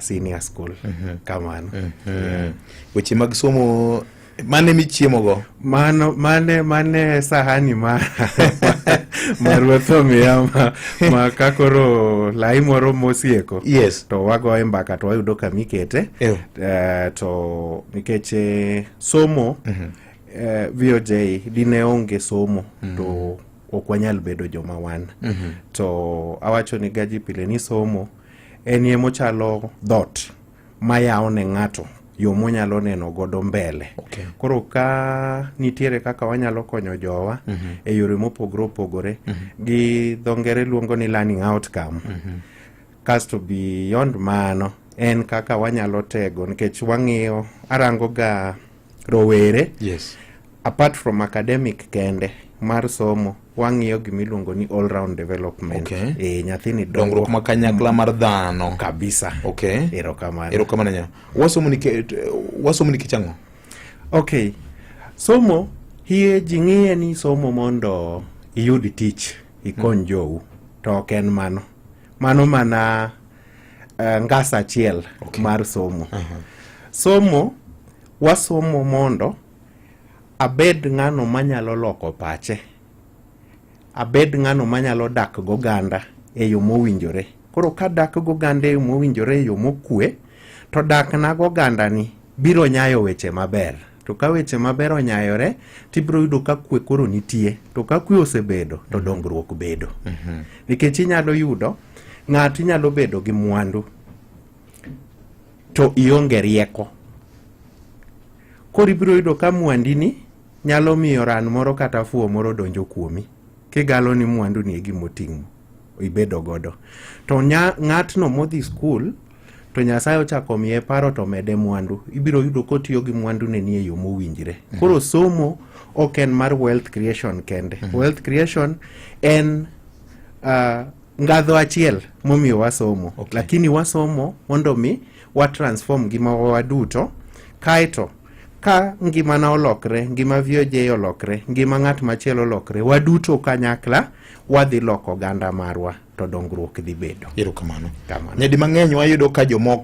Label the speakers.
Speaker 1: senior school. Kamano.
Speaker 2: Weche mag somo mane michiemo go?
Speaker 1: Mane sahani marwetho miya ma kakoro lai moro mosieko.
Speaker 2: Yes.
Speaker 1: To wagoye mbaka to wayudo kamikete. To nikeche somo VOJ dine onge somo to ok wanyal bedo joma wan. To awacho ni gaji pile ni somo en yemo chalo dot mayao ne ng'ato yo monyalo neno godo mbele. Koro ka nitiere kaka wanyalo konyo jowa e yore mopogore opogore gi dhongere luongo ni learning outcome. Kasto beyond mano en kaka wanyalo tego nikech wang'iyo arango ga rowere.
Speaker 2: Yes.
Speaker 1: Apart from academic kende mar somo wang'iyo gimiluongo ni all round development. Nyathini
Speaker 2: dongruok makanyakla mar dhano
Speaker 1: kabisa.
Speaker 2: Erokamano nya. Wasomo ni kichango.
Speaker 1: Somo hie jing'iye ni somo mondo iyud tich ikon jou to ok en mano mana ngasa achiel mar somo. Somo wasomo mondo abed ng'ano manyalo loko pache, abed ng'ano manyalo dak goganda e yo mowinjore. Koro ka dak goganda e yo mowinjore, e yo mokwe, to dak na goganda ni biro nyayo weche maber. To ka weche maber onyayore, tibiro yudo ka kwe koro nitie. To ka kwe osebedo, to dongruok bedo. Nikech inyalo yudo ng'ato inyalo bedo gi mwandu to ionge rieko. Koro ibiro yudo ka mwandini nyalo miyo ran moro kata fuo moro donjo kuomi kigalo ni mwandu ni gimoting'o ibedo godo. To ng'atno modhi skul to Nyasaye ochako miye paro to mede mwandu, ibiro yudo kotiyo gi mwandu ne ni e yo mowinjore. Koro somo ok en mar wealth creation kende. Wealth creation en ngadho achiel momiyo wasomo. Lakini wasomo mondo mi wa transform ngima wa duto. Kaito ka ngima na olokre, ngima VOJ olokre, ngima ng'at machielo olokre, waduto kanyakla wadhi loko ganda marwa to dongruok dhi bedo.
Speaker 2: Erokamano. Nyadi mang'eny wayudo ka jomoko